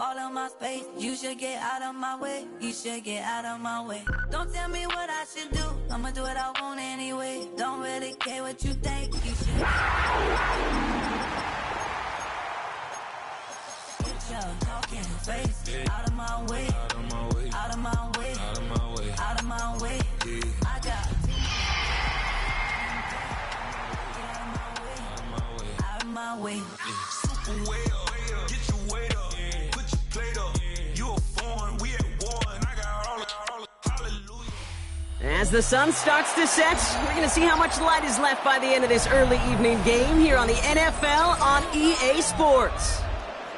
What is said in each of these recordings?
all of my space. You should get out of my way. You should get out of my way. Don't tell me what I should do. I'ma do what I want anyway. Don't really care what you think. You should get your talking face out of my way. Out of my way. Out of my way. Out of my way. Out of my way. I got out of my way. Super way up. Get your weight up. Put your plate up. You a foreign. We at war. And I got all hallelujah. As the sun starts to set, we're going to see how much light is left by the end of this early evening game here on the NFL on EA Sports.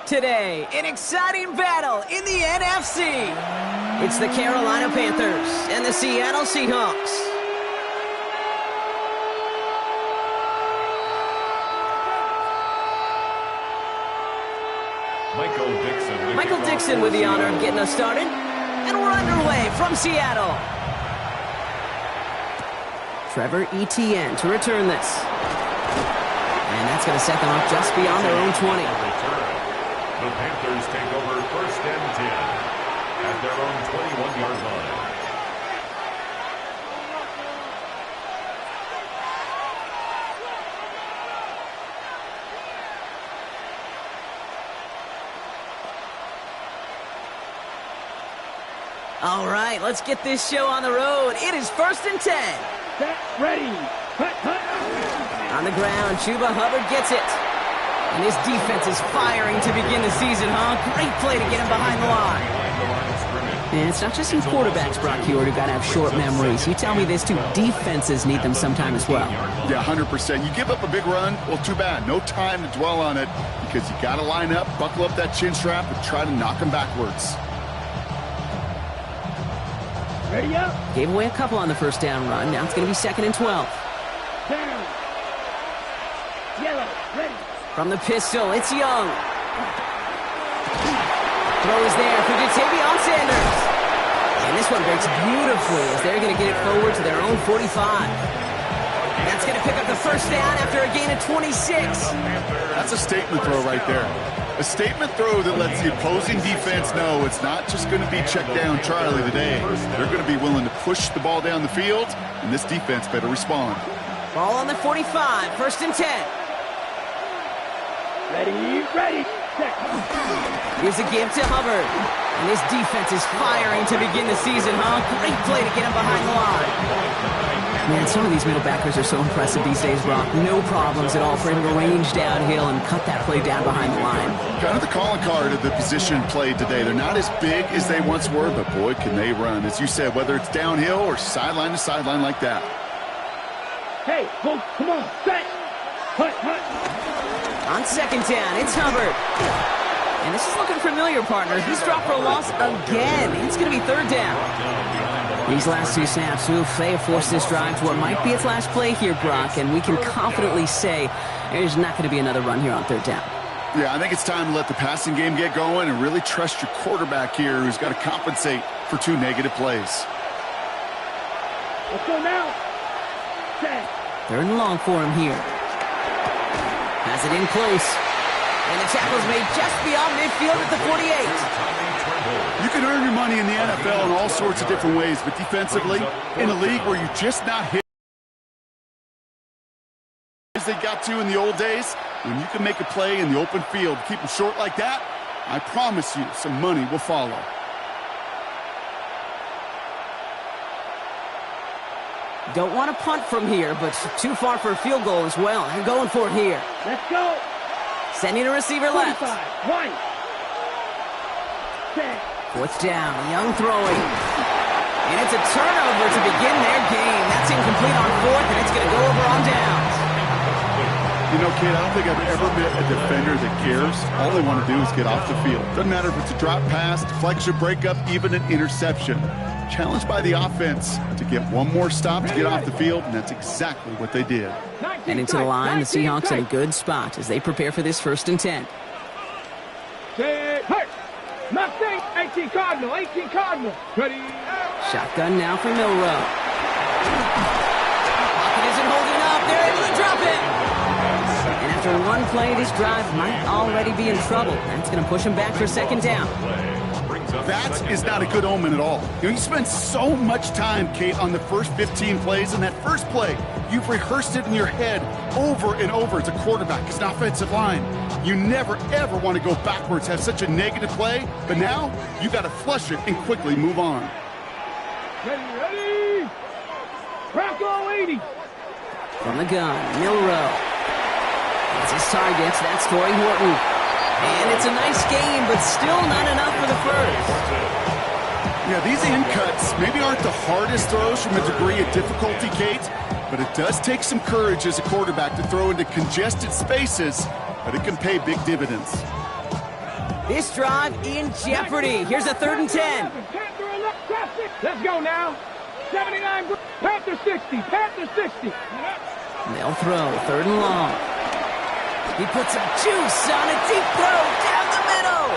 Today, an exciting battle in the NFC. It's the Carolina Panthers and the Seattle Seahawks. Michael Dixon with the honor of getting us started. And we're underway from Seattle. Trevor Etienne to return this. And that's going to set them up just beyond their own 20. The Panthers take over 1st and 10 at their own 21-yard line. All right, let's get this show on the road. It is 1st and 10. Set, ready. Hut, hut. On the ground, Chuba Hubbard gets it. And this defense is firing to begin the season, huh? Great play to get him behind the line. And it's not just some quarterbacks, Brock Hewitt, who got to have short memories. You tell me this too, defenses need them sometime as well. Yeah, 100%. You give up a big run, well, too bad. No time to dwell on it because you got to line up, buckle up that chin strap, and try to knock them backwards. Ready up. Gave away a couple on the first down run. Now it's going to be 2nd and 12. Down. Yellow. Ready. From the pistol, it's Young. Throw is there for Jatavion Sanders. And this one breaks beautifully as they're going to get it forward to their own 45. That's going to pick up the first down after a gain of 26. That's a statement throw right there. A statement throw that lets the opposing defense know it's not just going to be check down Charlie today. They're going to be willing to push the ball down the field, and this defense better respond. Ball on the 45, 1st and 10. Ready, ready. Set. Here's a give to Hubbard. And this defense is firing to begin the season, huh? Great play to get him behind the line. Man, some of these middle backers are so impressive these days, Brock. No problems at all for him to range downhill and cut that play down behind the line. Kind of the calling card of the position played today. They're not as big as they once were, but boy, can they run. As you said, whether it's downhill or sideline to sideline like that. Hey, come on, set. Hut, hut. On 2nd down, it's Hubbard. And this is looking familiar, partner. He's dropped for a loss again. It's going to be 3rd down. These last two snaps, they have forced this drive to what might be its last play here, Brock, and we can confidently say there's not going to be another run here on 3rd down. Yeah, I think it's time to let the passing game get going and really trust your quarterback here who's got to compensate for 2 negative plays. Let's go now. Set. 3rd and long for him here. Has it in close. And the tackle's made just beyond midfield at the 48. You can earn your money in the NFL in all sorts of different ways, but defensively, in a league where you're just not hitting as they got to in the old days, when you can make a play in the open field, keep them short like that, I promise you some money will follow. Don't want to punt from here, but too far for a field goal as well. They're going for it here. Let's go. Sending a receiver left. 1. Set. 4th down, Young throwing. And it's a turnover to begin their game. That's incomplete on 4th, and it's going to go over on downs. You know, kid, I don't think I've ever met a defender that cares. All they want to do is get off the field. Doesn't matter if it's a drop pass, deflection, breakup, even an interception. Challenged by the offense to get one more stop to get off the field, and that's exactly what they did. And into the line, the Seahawks in a good spot as they prepare for this 1st and 10. Hurt. Mustang, 18 Cardinal, 18 Cardinal. Ready. Shotgun now for Milrow. Pocket isn't holding up. They're able to drop it. And after one play, this drive might already be in trouble. That's going to push him back for second down. That is not a good omen at all. You spend so much time, Kate, on the first 15 plays, and that first play, you've rehearsed it in your head over and over as a quarterback, as an offensive line. You never, ever want to go backwards, have such a negative play, but now you got to flush it and quickly move on. Ready? Crack all 80. From the gun, Milrow. That's his target. That's Torrey Horton. And it's a nice game, but still not enough for the first. Yeah, these in cuts maybe aren't the hardest throws from a degree of difficulty, Kate, but it does take some courage as a quarterback to throw into congested spaces, but it can pay big dividends. This drive in jeopardy. Here's a 3rd and 10. Let's go now. 79, Panther 60, Panther 60. They'll throw 3rd and long. He puts some juice on a deep throw down the middle.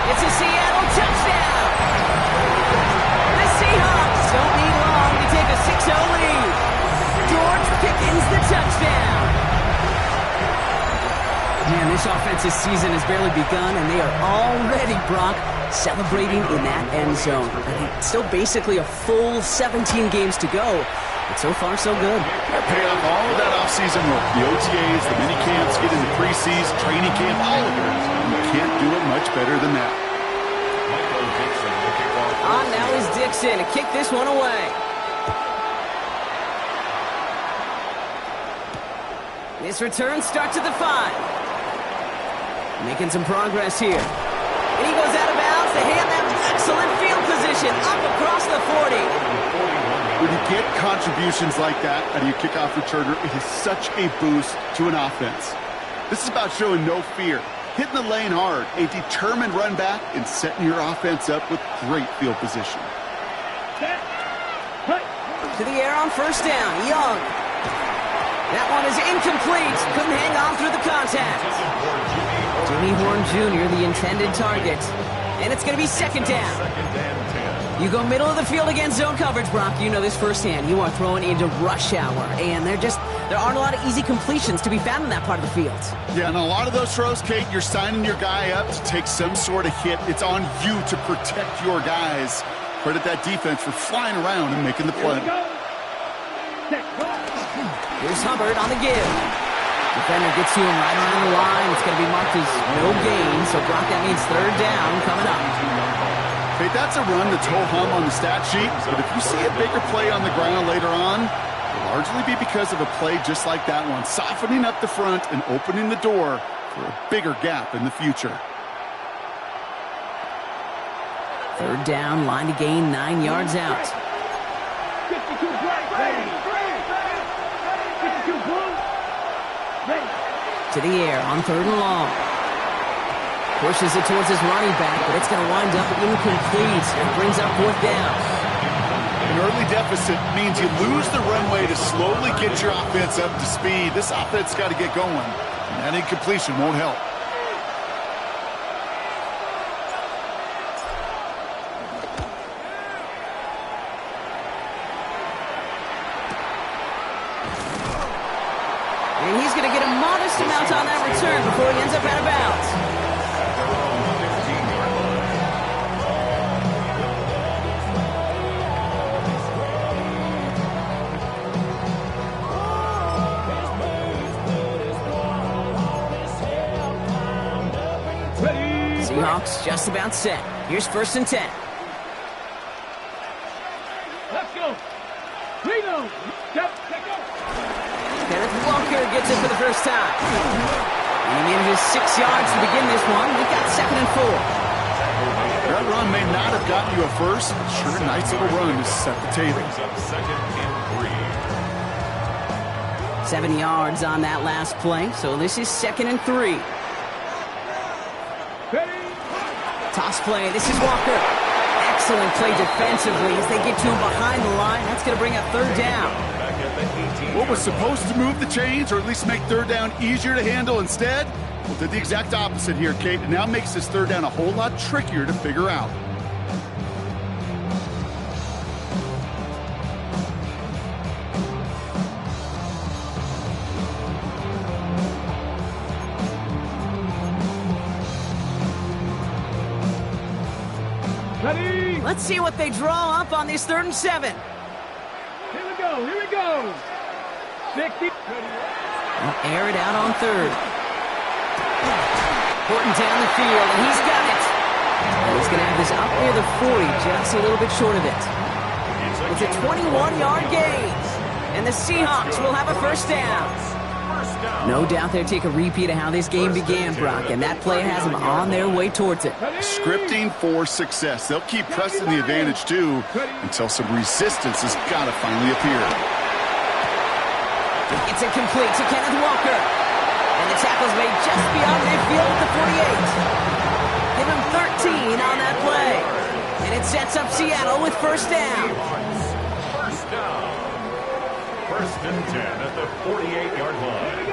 It's a Seattle touchdown. The Seahawks don't need long to take a 6-0 lead. George Pickens the touchdown. Man, this offensive season has barely begun, and they are already, Brock, celebrating in that end zone. I mean, still basically a full 17 games to go. But so far, so good. Pay off all of that offseason work. The OTAs, the mini camps, get into preseason, training camp, all of it. You can't do it much better than that. On now is Dixon to kick this one away. This return starts at the 5. Making some progress here. And he goes out of bounds to hand that excellent field position up across the 40. When you get contributions like that out of your kickoff returner, it is such a boost to an offense. This is about showing no fear, hitting the lane hard, a determined run back, and setting your offense up with great field position. To the air on 1st down, Young. That one is incomplete. Couldn't hang on through the contact. Jimmy Horn Jr., the intended target. And it's going to be 2nd down. You go middle of the field against zone coverage, Brock. You know this firsthand. You are throwing into rush hour, and there aren't a lot of easy completions to be found in that part of the field. Yeah, and a lot of those throws, Kate, you're signing your guy up to take some sort of hit. It's on you to protect your guys. Credit that defense for flying around and making the play. Here's Hubbard on the give. Defender gets to him right around the line. It's going to be marked as no gain, so Brock, that means 3rd down coming up. Hey, that's a run that's ho-hum on the stat sheet, but if you see a bigger play on the ground later on, it'll largely be because of a play just like that one, softening up the front and opening the door for a bigger gap in the future. 3rd down, line to gain 9 yards out. 52 play. To the air on 3rd and long. Pushes it towards his running back, but it's going to wind up incomplete and brings up 4th down. An early deficit means you lose the runway to slowly get your offense up to speed. This offense got to get going, and that incompletion won't help. And he's going to get a modest amount on that return before he ends up out of bounds. Seahawks just about set. Here's 1st and 10. Let's go. Reno. Kenneth Walker gets it for the first time. And he manages 6 yards to begin this one. We've got 2nd and 4. That run may not have gotten you a first, but sure, a nice little run to set the table. 7 yards on that last play, so this is 2nd and 3. Toss play. This is Walker. Excellent play defensively as they get to him behind the line. That's going to bring up 3rd down. What was supposed to move the chains, or at least make 3rd down easier to handle instead, well, did the exact opposite here, Kate. It now makes this 3rd down a whole lot trickier to figure out. Ready? Let's see what they draw up on this 3rd and 7. Here we go. Here we go. 60. They'll air it out on 3rd. Horton down the field, and he's got it. And he's going to have this up near the 40, just a little bit short of it. It's a 21-yard gain, and the Seahawks will have a 1st down. No doubt they'll take a repeat of how this game began, Brock, and that play has them on their way towards it. Scripting for success. They'll keep pressing the advantage, too, until some resistance has got to finally appear. It's incomplete to Kenneth Walker. And the tackle's made just beyond midfield at the 48. Give him 13 on that play. And it sets up Seattle with 1st down. First down. 1st and 10 at the 48-yard line.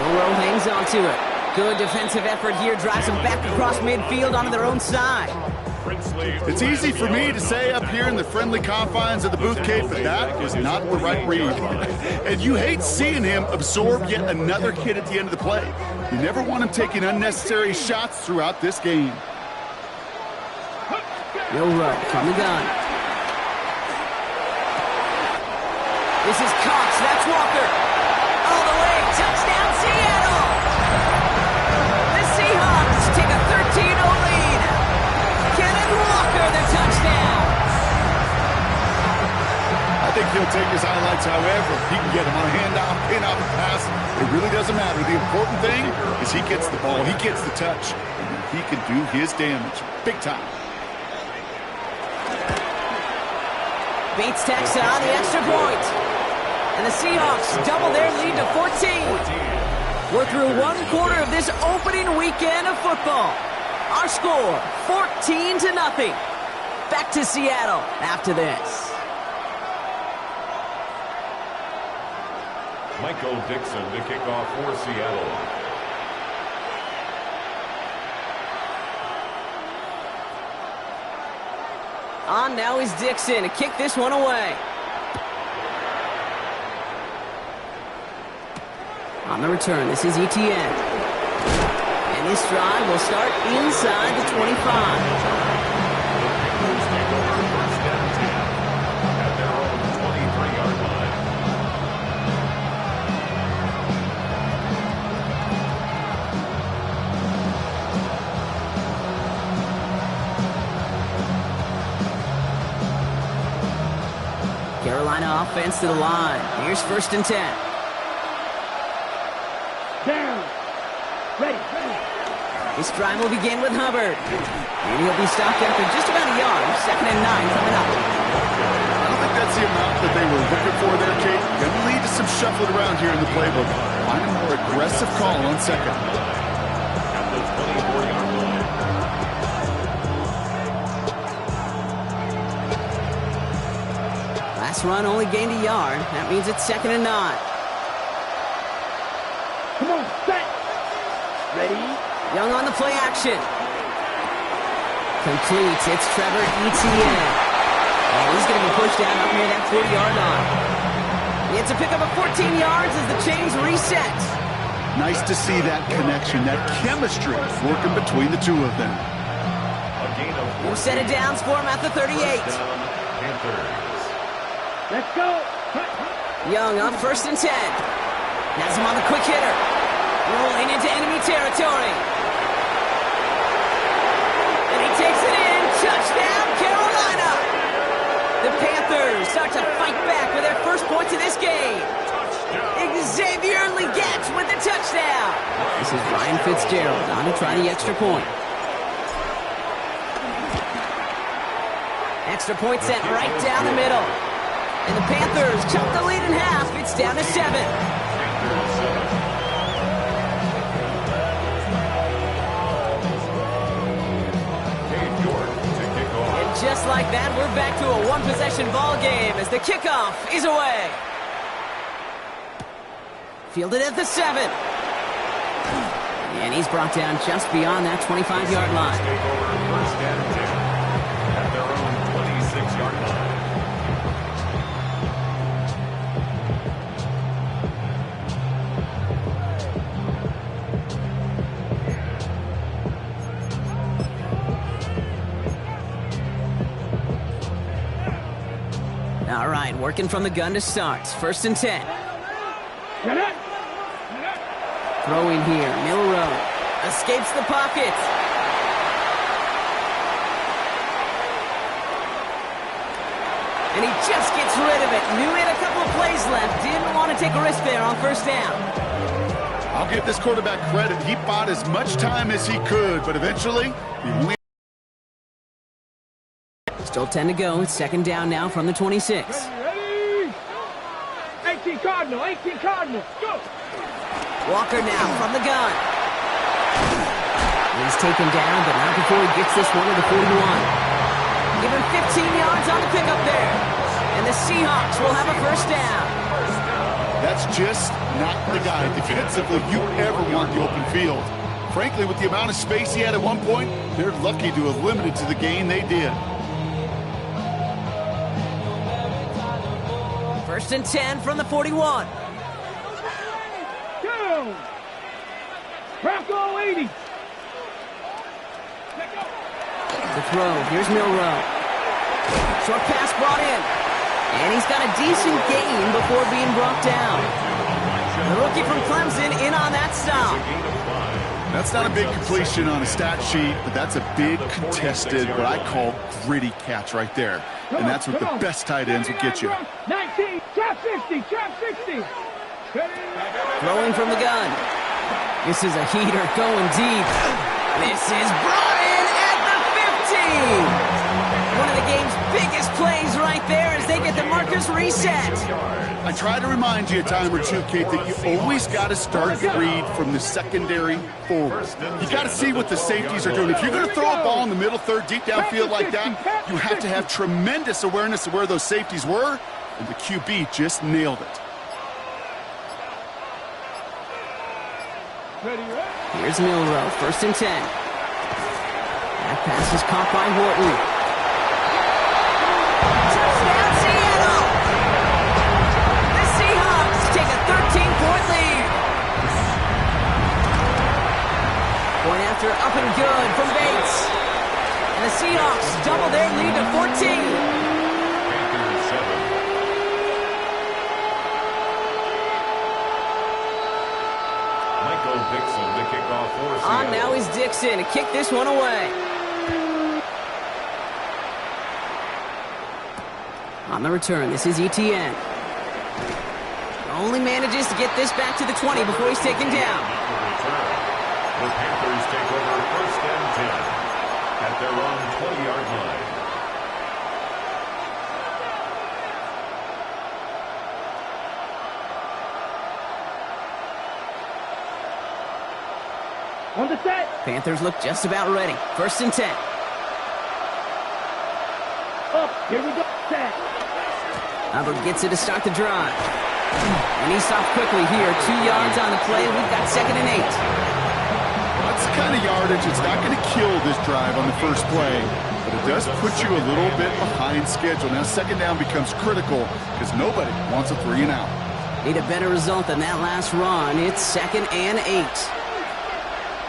Willow hangs on to it. Good defensive effort here. Drives them back across midfield onto their own side. It's easy for me to say up here in the friendly confines of the Booth Cave, but that was not the right read. And you hate seeing him absorb yet another hit at the end of the play. You never want him taking unnecessary shots throughout this game. Willow from the gun. This is Cox. That's Walker. All the way. Touchdown, Seattle. The Seahawks take a 13-0 lead. Kenneth Walker, the touchdown. I think he'll take his highlights however he can get him on a handoff, pin-off, pass. It really doesn't matter. The important thing is he gets the ball, he gets the touch, and he can do his damage big time. Bates tacks on the extra point. And the Seahawks double their lead to 14. We're through 1 quarter of this opening weekend of football. Our score, 14-0. Back to Seattle after this. Michael Dixon to kick off for Seattle. On now is Dixon to kick this one away. On the return, this is Etienne. And this drive will start inside the 25. At their own 23-yard line. Carolina offense to the line. Here's 1st and 10. Down. Ready. This drive will begin with Hubbard. And he'll be stopped after just about a yard. 2nd and 9 coming up. I don't think that's the amount that they were looking for there, Kate. Going to lead to some shuffling around here in the playbook. Find a more aggressive call on 2nd. At the 24-yard line. Last run only gained a yard. That means it's 2nd and 9. Come on, set. Ready? Young on the play action. Completes. It's Trevor Etienne. And he's going to be pushed down up near that 40-yard line. It's a pickup of 14 yards as the chains reset. Nice to see that connection, that chemistry working between the two of them. A gain of 4. We'll set it down for him at the 38. Panthers. Let's go. Young up 1st and 10. Has him on the quick hitter. Rolling into enemy territory. And he takes it in. Touchdown, Carolina. The Panthers start to fight back with their first points of this game. Xavier Legette with the touchdown. This is Ryan Fitzgerald on to try the extra point. Extra point set right down the middle. And the Panthers cut the lead in half. It's down to 7. And just like that, we're back to a one-possession ball game as the kickoff is away. Fielded at the 7. And he's brought down just beyond that 25-yard line. Take over 1st and 10 at their own 26-yard line. All right, working from the gun to start. 1st and 10. Throwing here, Milrow. Escapes the pocket. And he just gets rid of it. Knew he had a couple of plays left. Didn't want to take a risk there on 1st down. I'll give this quarterback credit. He bought as much time as he could, but eventually, he only... Still 10 to go. It's 2nd down now from the 26. Ready? 18 Cardinal, 18 Cardinal, go! Walker now from the gun. He's taken down, but not before he gets this one to the 41. Give him 15 yards on the pickup there. And the Seahawks will have a 1st down. That's just not the guy defensively you ever want the open field. Frankly, with the amount of space he had at one point, they're lucky to have limited to the gain they did. 1st and 10 from the 41. Go! Bronco 80. The throw, here's Milrow. Short pass brought in. And he's got a decent gain before being brought down. The rookie from Clemson in on that stop. That's not a big completion on a stat sheet, but that's a big contested, what I call gritty catch right there. And that's what the best tight ends will get you. 19, trap 60, trap 60. Throwing from the gun. This is a heater going deep. This is brought in at the 15. One of the game's biggest plays right there as they get the markers reset. I try to remind you a time or two, Kate, that you always got to start the read from the secondary forward. You got to see what the safeties are doing. If you're going to throw a ball in the middle third, deep downfield like that, you have to have tremendous awareness of where those safeties were, and the QB just nailed it. Here's Milrow, 1st and 10. That pass is caught by Wharton. Touchdown, Seattle! The Seahawks take a 13-point lead. Point after up and good from Bates. And the Seahawks double their lead to 14. Dixon to kick off for Seattle. On now is Dixon to kick this one away. On the return, this is Etienne. Only manages to get this back to the 20 before he's taken down. The Panthers take over 1st and 10 at their own 20-yard line. On the set. Panthers look just about ready. 1st and 10. Up. Here we go. Set. Hubbard gets it to start the drive. And he stops quickly here. 2 yards on the play. We've got 2nd and 8. That's the kind of yardage. It's not going to kill this drive on the first play, but it does put you a little bit behind schedule. Now 2nd down becomes critical because nobody wants a 3 and out. Need a better result than that last run. It's 2nd and 8.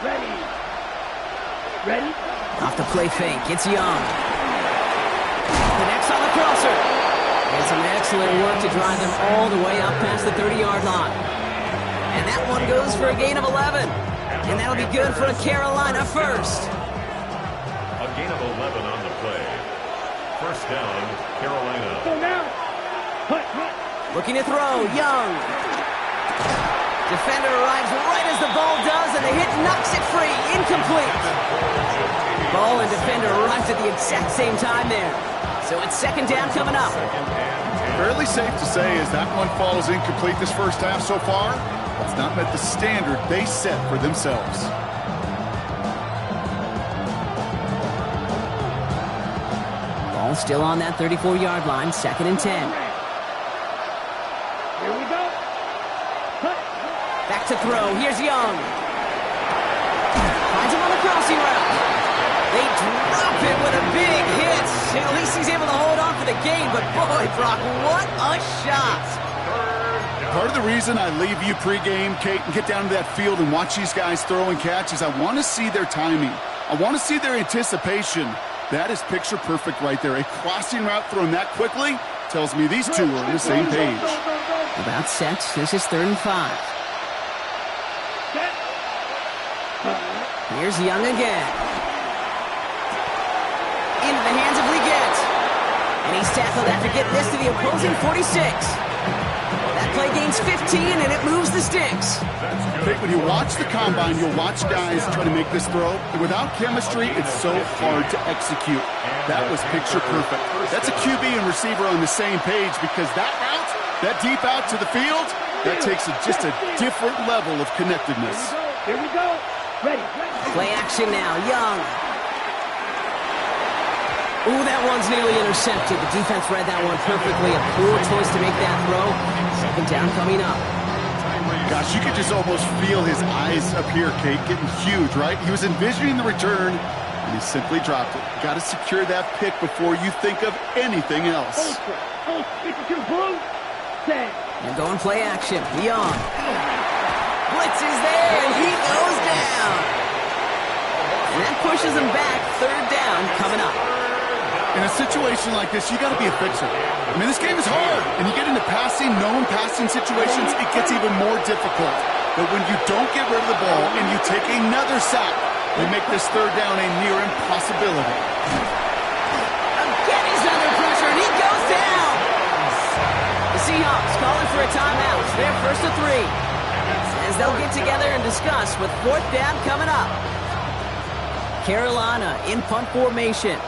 Ready. Ready. Off the play fake. It's Young. Connects on the crosser. And some excellent work to drive them all the way up past the 30-yard line. And that one goes for a gain of 11. And that'll be good for a Carolina 1st. A gain of 11 on the play. 1st down, Carolina. So now. Hut, hut. Looking to throw. Young. Defender arrives right as the ball does, and the hit knocks it free. Incomplete. Ball and defender arrives at the exact same time there. So it's 2nd down coming up. Fairly safe to say as that one falls incomplete this first half so far, it's not met the standard they set for themselves. Ball still on that 34-yard line, 2nd and 10. Here we go. Hut. Back to throw. Here's Young. Finds him on the crossing route. They drop it with a big hit. At least he's able to hold on for the game, but boy, Brock, what a shot. Part of the reason I leave you pregame, Kate, and get down to that field and watch these guys throw and catch is I want to see their timing. I want to see their anticipation. That is picture perfect right there. A crossing route thrown that quickly tells me these two are on the same page. About set. This is 3rd and 5. Here's Young again. Into the hands of Leggett. And he's tackled after getting this to the opposing 46. That play gains 15, and it moves the sticks. Okay, when you watch the combine, you'll watch guys try to make this throw. Without chemistry, it's so hard to execute. That was picture perfect. That's a QB and receiver on the same page, because that route, that deep out to the field, that takes just a different level of connectedness. Here we go. Ready. Play action now. Young. Ooh, that one's nearly intercepted. The defense read that one perfectly. A poor choice to make that throw. 2nd down coming up. Gosh, you could just almost feel his eyes up here, Kate, getting huge, right? He was envisioning the return, and he simply dropped it. Got to secure that pick before you think of anything else. And going play action. Young. Blitz is there, and he goes down. And that pushes him back. 3rd down coming up. In a situation like this, you got to be a fixer. I mean, this game is hard, and you get into known passing situations, it gets even more difficult. But when you don't get rid of the ball and you take another sack, you make this 3rd down a near impossibility. Again, he's under pressure, and he goes down. The Seahawks calling for a timeout. They're 1st and 3. As they'll get together and discuss with 4th down coming up. Carolina in punt formation.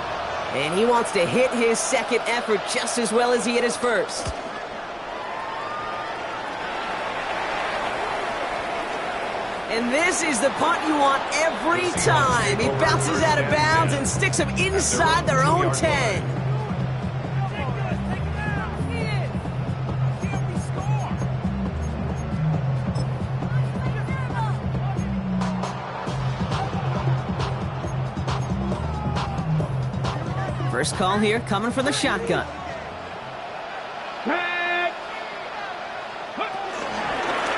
And he wants to hit his 2nd effort just as well as he hit his 1st. And this is the punt you want every time. He bounces out of bounds and sticks him inside their own 10. First call here coming from the shotgun.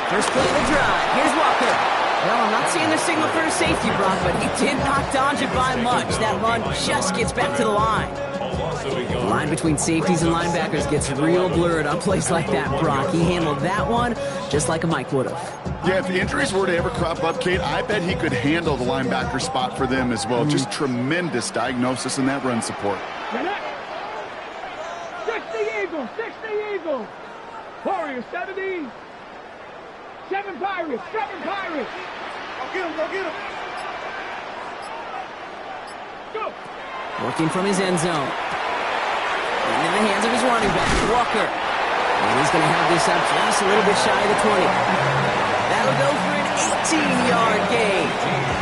First play of the drive. Here's Walker. Well, I'm not seeing the signal for a safety, Brock, but he did not dodge it by much. That run just gets back to the line. The line between safeties and linebackers gets real blurred on plays like that, Brock. He handled that one just like a Mike would have. Yeah, if the injuries were to ever crop up, Kate, I bet he could handle the linebacker spot for them as well. Just tremendous diagnosis in that run support. 60 Eagles. Warriors, 70. 7 Pirates. Go get him. Go. Working from his end zone. And in the hands of his running back, Walker. And he's going to have this up just a little bit shy of the 20. That'll go for an 18-yard gain.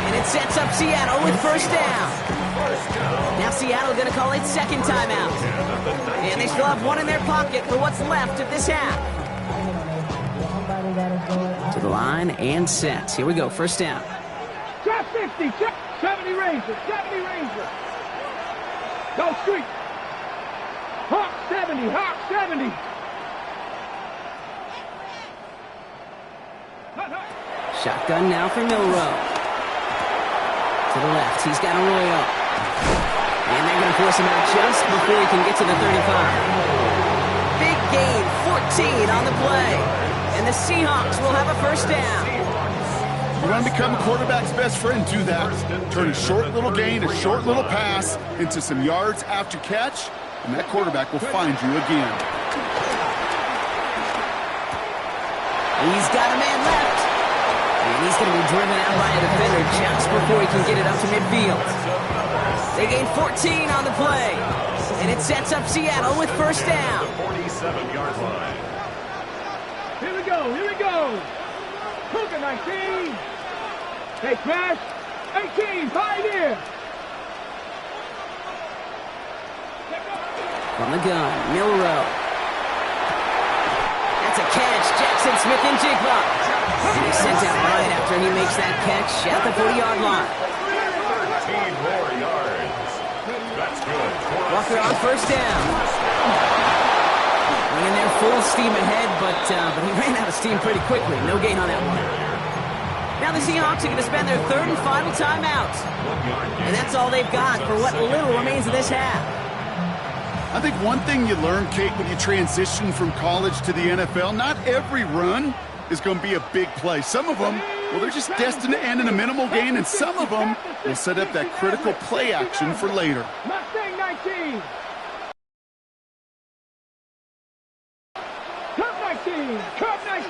And it sets up Seattle with 1st down. Now Seattle going to call it 2nd timeout. And they still have one in their pocket for what's left of this half. To the line and set. Here we go, 1st down. Check 60, check 70 Rangers. Go street. Hawk 70. Shotgun now for Milrow. To the left, he's got Arroyo. And they're going to force him out just before he can get to the 35. Big gain, 14 on the play. And the Seahawks will have a 1st down. You want to become a quarterback's best friend, do that. Turn a short little gain, a short little pass into some yards after catch, and that quarterback will find you again. He's got a man left. And he's going to be driven out by a defender just before he can get it up to midfield. They gain 14 on the play. And it sets up Seattle with 1st down. 47-yard line. Here we go. Cougar 19. Hey, Crash. 18, Pioneer. From the gun, Milrow. That's a catch. Jackson Smith and Jigba. And he's sent out right after he makes that catch at the 40-yard line. 13 more yards. That's good. Walker on 1st down. Running there full steam ahead, but he ran out of steam pretty quickly. No gain on that one. Now the Seahawks are going to spend their 3rd and final timeout. And that's all they've got for what little remains of this half. I think one thing you learn, Kate, when you transition from college to the NFL, not every run is going to be a big play. Some of them, well, they're just destined to end in a minimal gain, and some of them will set up that critical play action for later. Mustang 19. Curve 19. Curve 19.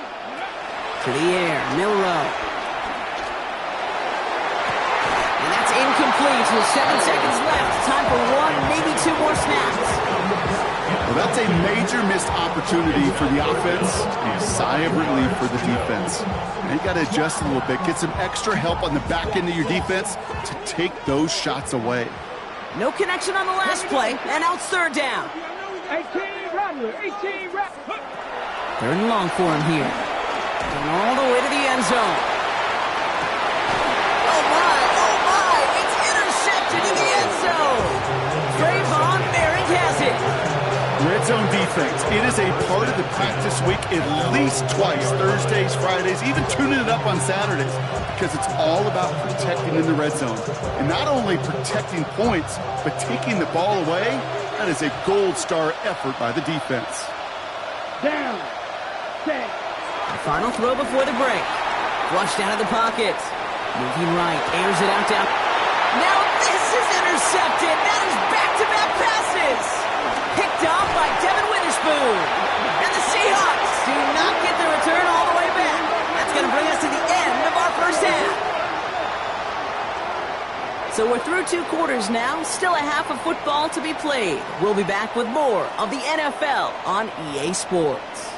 To the air, Milrow. And that's incomplete with 7 seconds left. Time for one, maybe 2 more snaps. Well, that's a major missed opportunity for the offense and a sigh of relief for the defense. Now you got to adjust a little bit, get some extra help on the back end of your defense to take those shots away. No connection on the last play, and now it's third down. 18 Rattler. 18 Rattler. Third and long for him here. Going all the way to the end zone. Oh my, it's intercepted in the end zone. Trayvon Merrick has it. Red zone defense, it is a part of the practice week at least twice, Thursdays, Fridays, even tuning it up on Saturdays, because it's all about protecting in the red zone. And not only protecting points, but taking the ball away, that is a gold star effort by the defense. Down. Set. The final throw before the break. Flushed out of the pocket. Moving right, airs it out down. Now this is intercepted. That is back-to-back passes. Picked off by Devin Witherspoon. And the Seahawks do not get the return all the way back. That's going to bring us to the end of our first half. So we're through 2 quarters now. Still a half of football to be played. We'll be back with more of the NFL on EA Sports.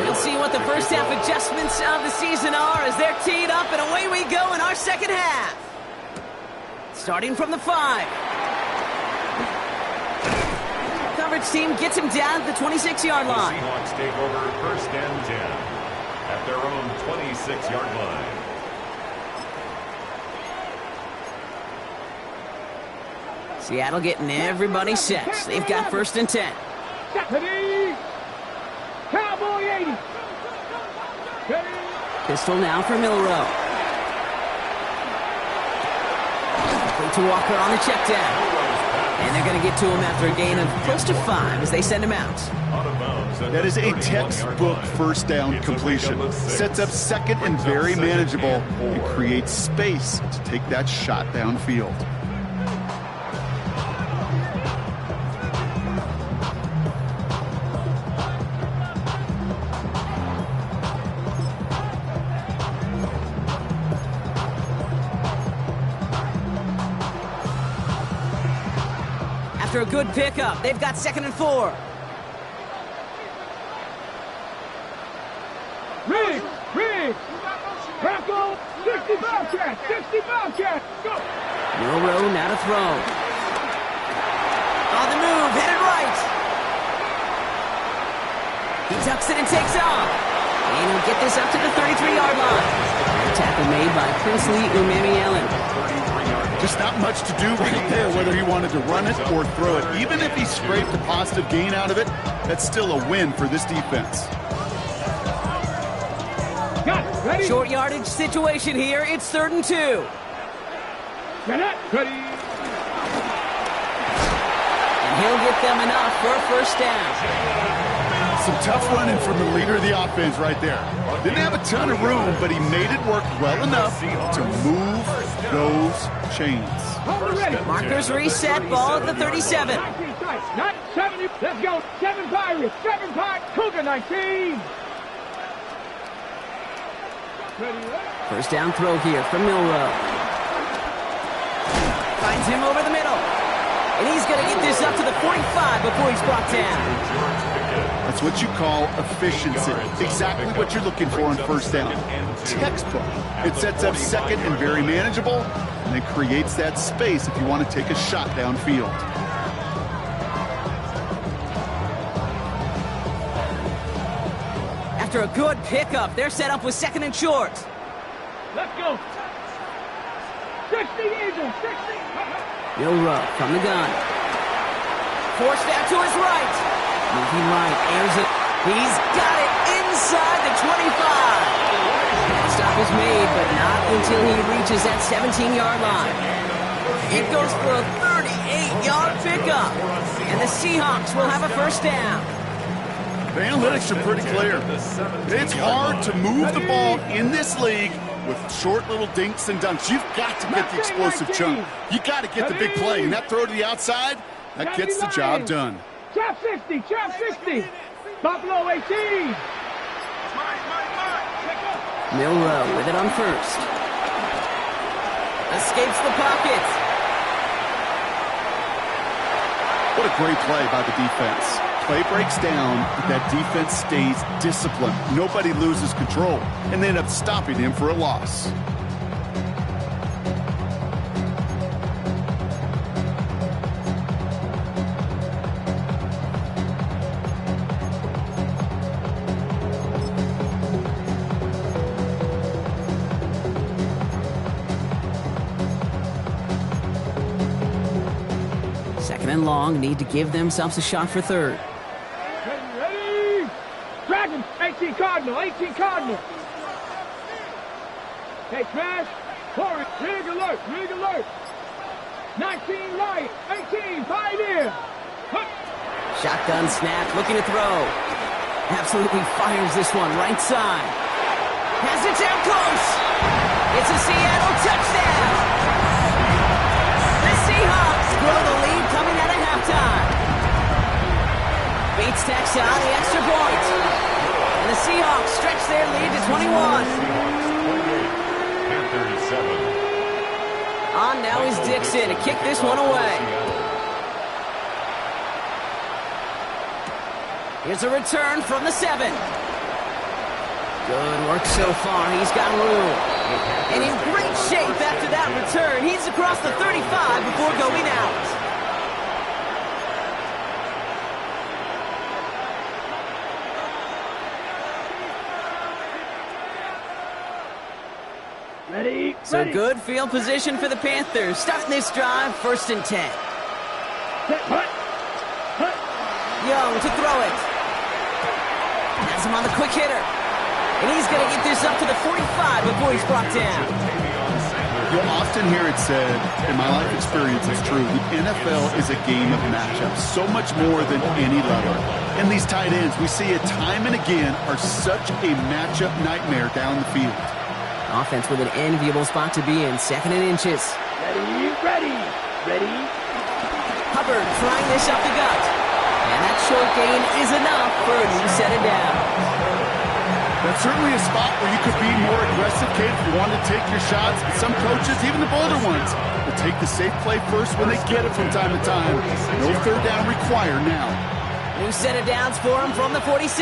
We'll see what the first half adjustments of the season are as they're teed up, and away we go in our second half. Starting from the 5. Coverage team gets him down at the 26-yard line. The Seahawks take over first and 10 at their own 26-yard line. Seattle getting everybody set. They've got first and 10. Cowboy 80. Pistol now for Milrow. Complete to Walker on the check down. And they're going to get to him after a gain of close to 5 as they send him out. That is a textbook first down completion. Sets up second and very manageable and creates space to take that shot downfield. After a good pickup, they've got second and 4. Rig! Tackle! 60 Bobcat! 60 Bobcat! Go! Milrow now to throw. On the move, headed right. He tucks it and takes off. And he'll get this up to the 33-yard line. Tackle made by Princely Umami-Allen. Just not much to do right there, whether he wanted to run it or throw it. Even if he scraped a positive gain out of it, that's still a win for this defense. Got it. Ready? Short yardage situation here. It's 3rd and 2. Get it. Ready. And he'll get them enough for a first down. Some tough running from the leader of the offense right there. Didn't have a ton of room, but he made it work well enough to move those chains. Markers reset, ball at the 37. 19 tight. Not 70. Let's go. 7 Pirates. 7 Pirates. Cougar 19. First down throw here from Milrow. Finds him over the middle. And he's going to get this up to the 45 before he's brought down. That's what you call efficiency. Exactly what you're looking for on first down. Textbook. It sets up second and very manageable, and it creates that space if you want to take a shot downfield. After a good pickup, they're set up with second and short. Let's go. 60 Eagles. 60. Milrow from the gun. Forced out to his right. Moving right, airs it. He's got it inside the 25. Stop is made, but not until he reaches that 17-yard line. It goes for a 38-yard pickup, and the Seahawks will have a first down. The analytics are pretty clear. It's hard to move the ball in this league with short little dinks and dunks. You've got to get the explosive chunk. You got to get the big play, and that throw to the outside, that gets the job done. Trap 60, trap 60. Buffalo 18. Milrow with it on first. Escapes the pocket. What a great play by the defense. Play breaks down, but that defense stays disciplined. Nobody loses control, and they end up stopping him for a loss. Second and long, need to give themselves a shot for third. Ready? Dragon, 18 Cardinal, 18 Cardinal. Hey, Trash, Corey, rig alert, rig alert. 19 Light, 18 Pioneer. Shotgun snap, looking to throw. Absolutely fires this one, right side. Has it down close. It's a Seattle touchdown. The Seahawks grow the lead coming out of halftime. Bates tacks on the extra point. And the Seahawks stretch their lead to 21. Panthers 7. On now is Dixon to kick this one away. Here's a return from the 7. Good work so far. He's got room. And in great shape after that return. He's across the 35 before going out. Ready? So good field position for the Panthers. Starting this drive, 1st and 10. Young to throw it. Has him on the quick hitter. And he's going to get this up to the 45 before he's brought down. You'll often hear it said, in my life experience it's true, the NFL is a game of matchups, so much more than any level. And these tight ends, we see it time and again, are such a matchup nightmare down the field. Offense with an enviable spot to be in, 2nd and inches. Ready, ready, ready. Hubbard trying this up the gut. And that short gain is enough for a new set of downs. That's certainly a spot where you could be more aggressive, kid, if you want to take your shots. But some coaches, even the bolder ones, will take the safe play first when they get it from time to time. No third down required now. New set of downs for him from the 46.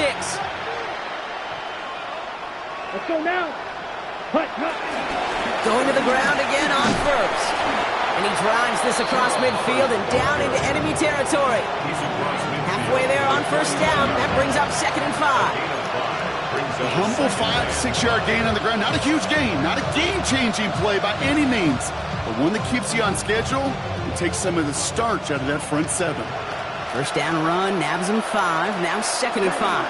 Let's go now. Hut, hut. Going to the ground again on first. And he drives this across midfield and down into enemy territory. Halfway there on 1st down. That brings up 2nd and 5. A humble 5-6-yard gain on the ground. Not a huge gain. Not a game-changing play by any means. But one that keeps you on schedule and takes some of the starch out of that front 7. 1st down run, nabs him 5. Now 2nd and 5.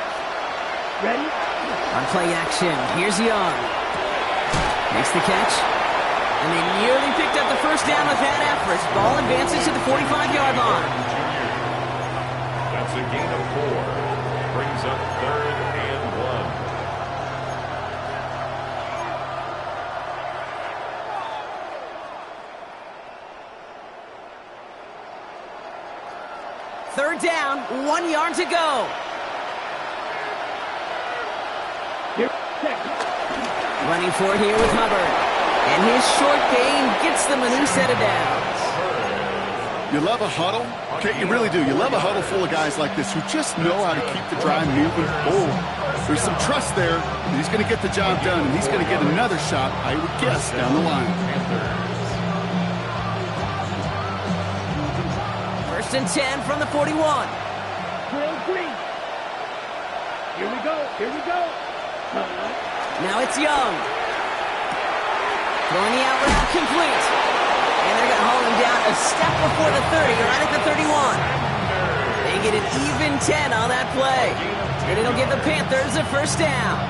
Ready? On play action, here's Young. Makes the catch. And they nearly picked up the 1st down with that effort. Ball advances to the 45-yard line. That's a gain of 4. Brings up 3rd and 1. Third down, 1 yard to go. Running for it here with Hubbard. And his short gain gets them a new set of downs. You love a huddle? Okay, you really do. You love a huddle full of guys like this who just know how to keep the drive moving forward. There's some trust there, and he's going to get the job done, and he's going to get another shot, I would guess, down the line. 1st and 10 from the 41. Drill 3. Here we go, here we go. Now it's Young. Throwing the out route complete. And they're going to haul him down a step before the 30, right at the 31. They get an even 10 on that play. And it'll give the Panthers a 1st down.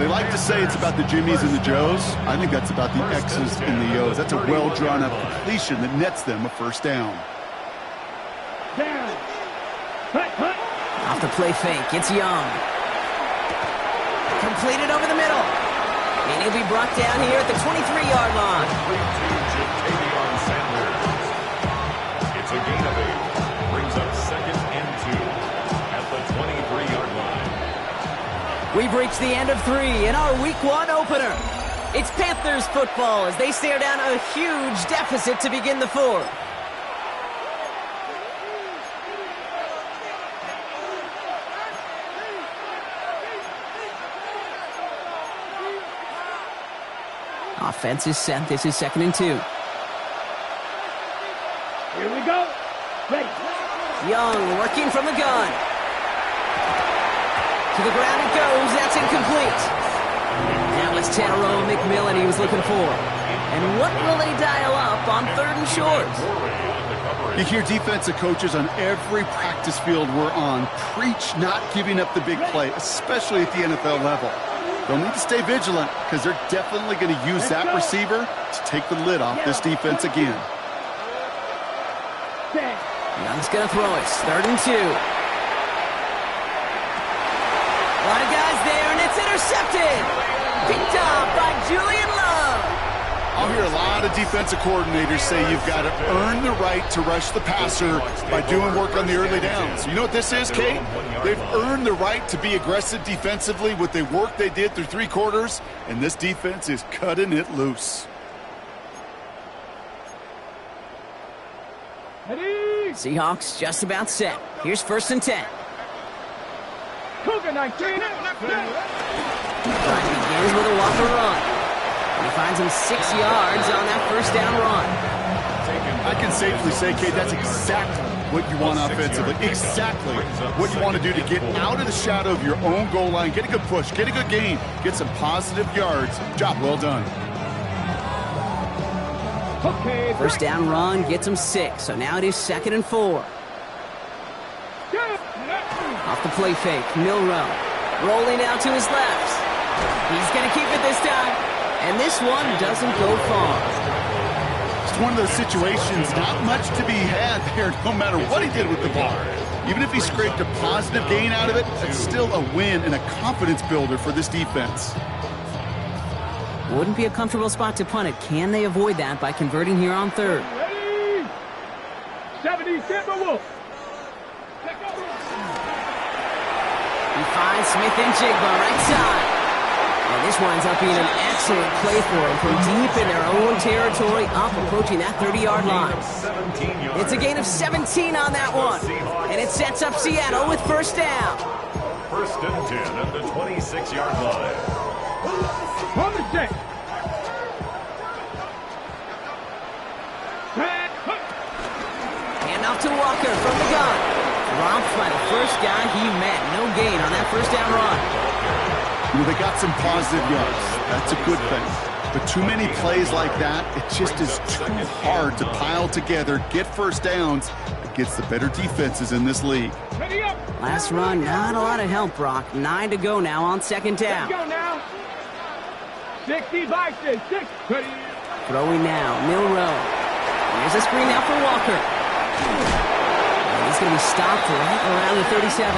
They like to say it's about the Jimmies and the Joes. I think that's about the X's and the O's. That's a well-drawn-up completion that nets them a first down. Off the play fake, it's Young. Completed over the middle. And he'll be brought down here at the 23-yard line. It's a gain of 8. Brings up 2nd and 2 at the 23-yard line. We've reached the end of 3 in our Week 1 opener. It's Panthers football as they stare down a huge deficit to begin the 4th. Offense is set. This is 2nd and 2. Here we go. Ready. Young working from the gun. To the ground it goes. That's incomplete. That was Tannero McMillan he was looking for. And what will they dial up on 3rd and short? You hear defensive coaches on every practice field we're on preach not giving up the big play, especially at the NFL level. They'll need to stay vigilant because they're definitely going to use that receiver to take the lid off this defense again. Young's going to throw it. 3rd and 2. A lot of guys there, and it's intercepted. Picked off by Julian Love. I'll hear a lot of defensive coordinators say you've got to earn the right to rush the passer by doing work on the early downs. You know what this is, Kate? They've earned the right to be aggressive defensively with the work they did through 3 quarters, and this defense is cutting it loose. Seahawks just about set. Here's 1st and 10. Cougar 19. Drive begins with a Walker run. And he finds him 6 yards on that 1st down run. I can safely say, Kate, that's exactly what you want offensively. Exactly what you want to do to get out of the shadow of your own goal line, get a good push, get a good gain, get some positive yards. Job well done. Okay. 1st down run gets him 6. So now it is 2nd and 4. Off the play fake, Milrow. Rolling out to his left. He's going to keep it this time. And this one doesn't go far. It's one of those situations, not much to be had there no matter what he did with the ball. Even if he scraped a positive gain out of it, it's still a win and a confidence builder for this defense. Wouldn't be a comfortable spot to punt it. Can they avoid that by converting here on 3rd? Ready. 70 Timberwolves. He finds Smith and Jigba right side. And this winds up being an excellent play for him from deep in their own territory, up approaching that 30-yard line. It's a gain of 17 on that one. And it sets up Seattle with 1st down. 1st and 10 at the 26-yard line. On the check. Hand off to Walker from the gun. Dropped by the first guy he met. No gain on that 1st down run. You know, they got some positive yards. That's a good thing. But too many plays like that, it just is too hard to pile together, get 1st downs against the better defenses in this league. Last run, not a lot of help, Brock. 9 to go now on 2nd down. Let's go now. 60 Bison. 6. Throwing now, Milrow. Here's a screen now for Walker. And he's going to be stopped right around the 37.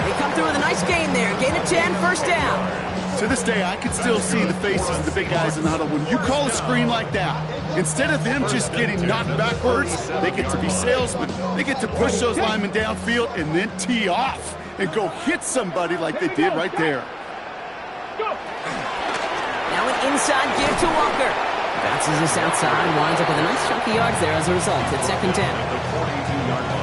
They come through with a nice gain there. Gain of 10, 1st down. To this day, I can still see the faces of the big guys in the huddle. When you call a screen like that, instead of them just getting knocked backwards, they get to be salesmen. They get to push those linemen downfield and then tee off and go hit somebody like they did right there. Now an inside give to Walker. Bounces this outside, winds up with a nice chunk of yards there as a result. It's 2nd 10.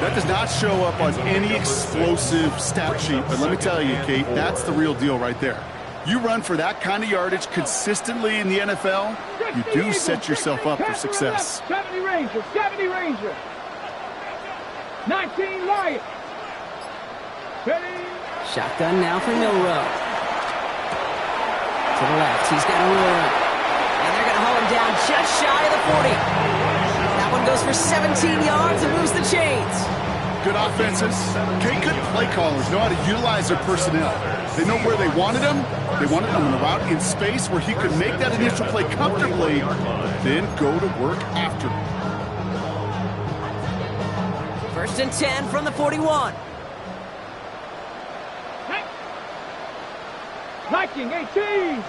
That does not show up on any explosive stat sheet, but let me tell you, Kate, that's the real deal right there. You run for that kind of yardage consistently in the NFL, you do set yourself up for success. 70 Ranger, 70 Ranger. 19 Lion. Ready. Shotgun now for Milrow. To the left, he's got a run. And they're going to haul him down just shy of the 40. That one goes for 17 yards and moves the chains. Good offenses. Okay, good play callers know how to utilize their personnel. They know where they wanted him. They wanted him on the route in space where he could make that initial play comfortably, then go to work after. 1st and 10 from the 41. Liking 18.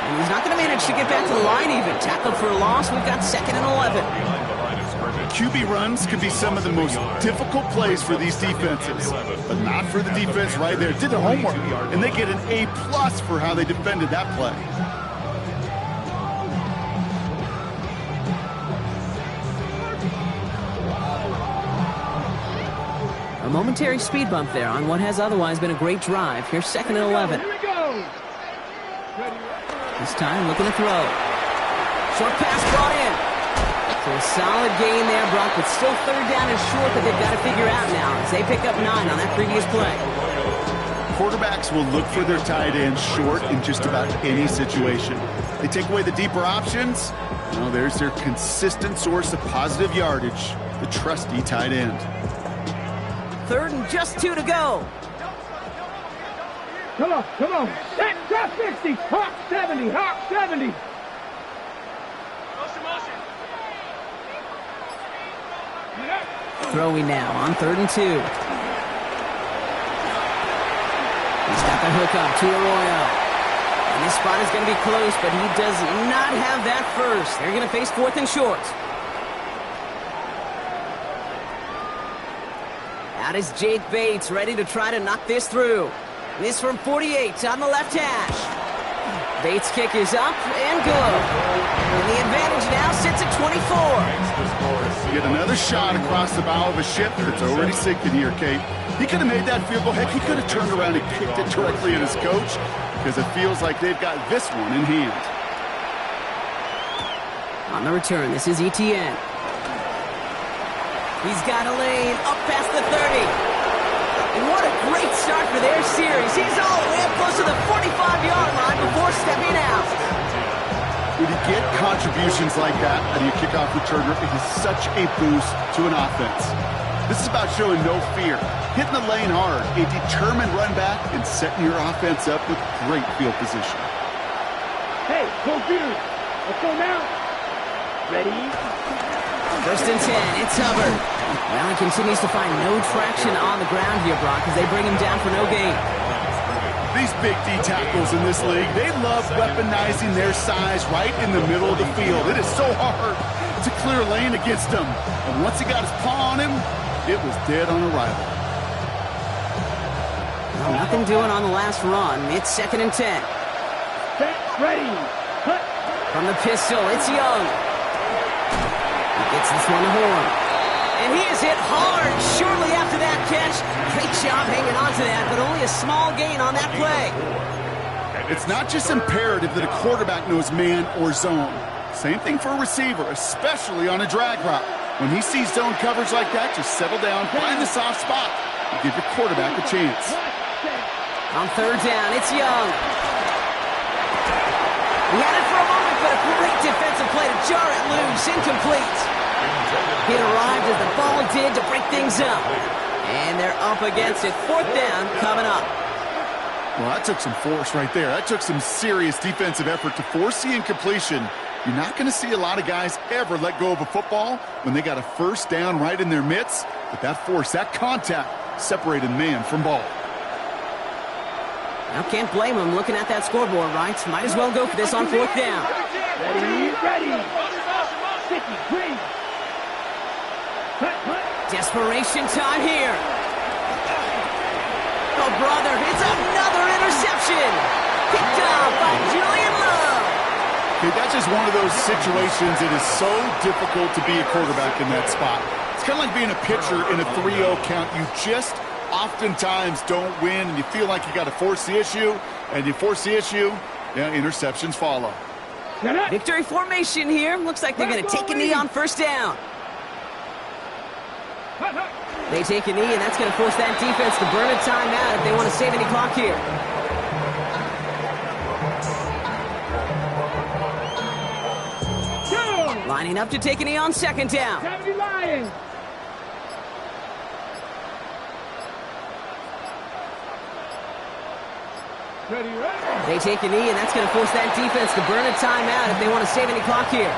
And he's not going to manage to get back to the line even. Tackled for a loss. We've got 2nd and 11. QB runs can be some of the most difficult plays for these defenses, but not for the defense right there. Did their homework, and they get an A+ for how they defended that play. A momentary speed bump there on what has otherwise been a great drive. Here's 2nd and 11. Here we go. This time looking to throw. Short pass brought in. So a solid gain there, Brock, but still 3rd down and short that they've got to figure out now as they pick up 9 on that previous play. Quarterbacks will look for their tight end short in just about any situation. They take away the deeper options. Well, there's their consistent source of positive yardage, the trusty tight end. 3rd and just 2 to go. Come on. Set, drop 60. Hawk 70. Hawk 70. Throwing now on 3rd and 2. He's got the hook up to Arroyo. And this spot is going to be close, but he does not have that first. They're going to face 4th and short. Out is Jake Bates, ready to try to knock this through. This from 48 on the left hash. Bates' kick is up and good. And the advantage now sits at 24. Get another shot across the bow of a ship that's already sinking here, Kate. He could have made that field goal. Heck, he could have turned around and kicked it directly at his coach because it feels like they've got this one in hand. On the return, this is Etienne. He's got a lane up past the 30. And what a great start for their series. He's all the way up close to the 45-yard line before stepping out. When you get contributions like that out of your kickoff returner, it is such a boost to an offense. This is about showing no fear, hitting the lane hard, a determined run back, and setting your offense up with great field position. Hey, computer. Let's go now. Ready? 1st and 10, it's Hubbard. Well, he continues to find no traction on the ground here, Brock, as they bring him down for no gain. These big D tackles in this league, they love weaponizing their size right in the middle of the field. It is so hard to clear lane against him. And once he got his paw on him, it was dead on arrival. Well, nothing doing on the last run. It's 2nd and 10. Set, ready. Cut. From the pistol, it's Young. He gets this one to Horn. And he is hit hard shortly after that catch. Great job hanging on to that, but only a small gain on that play. It's not just imperative that a quarterback knows man or zone. Same thing for a receiver, especially on a drag route. When he sees zone coverage like that, just settle down, find the soft spot, and give your quarterback a chance. On 3rd down, it's Young. He had it for a moment, but a great defensive play to jar it loose, incomplete. It arrived as the ball did to break things up. And they're up against it. 4th down coming up. Well, that took some force right there. That took some serious defensive effort to force the incompletion. You're not going to see a lot of guys ever let go of a football when they got a 1st down right in their midst. But that force, that contact, separated man from ball. Now can't blame him looking at that scoreboard, right? Might as well go for this on 4th down. Ready. Sticky, green. Desperation time here. Oh, brother, it's another interception. Picked off by Julian Love. Okay, that's just one of those situations. It is so difficult to be a quarterback in that spot. It's kind of like being a pitcher in a 3-0 count. You just oftentimes don't win, and you feel like you got to force the issue, and you force the issue, yeah, interceptions follow. Victory formation here. Looks like they're going to take a knee on 1st down. They take a knee, and that's going to force that defense to burn a timeout if they want to save any clock here. Lining up to take a knee on second down. 70 Lions. Ready, ready. They take a knee, and that's going to force that defense to burn a timeout if they want to save any clock here.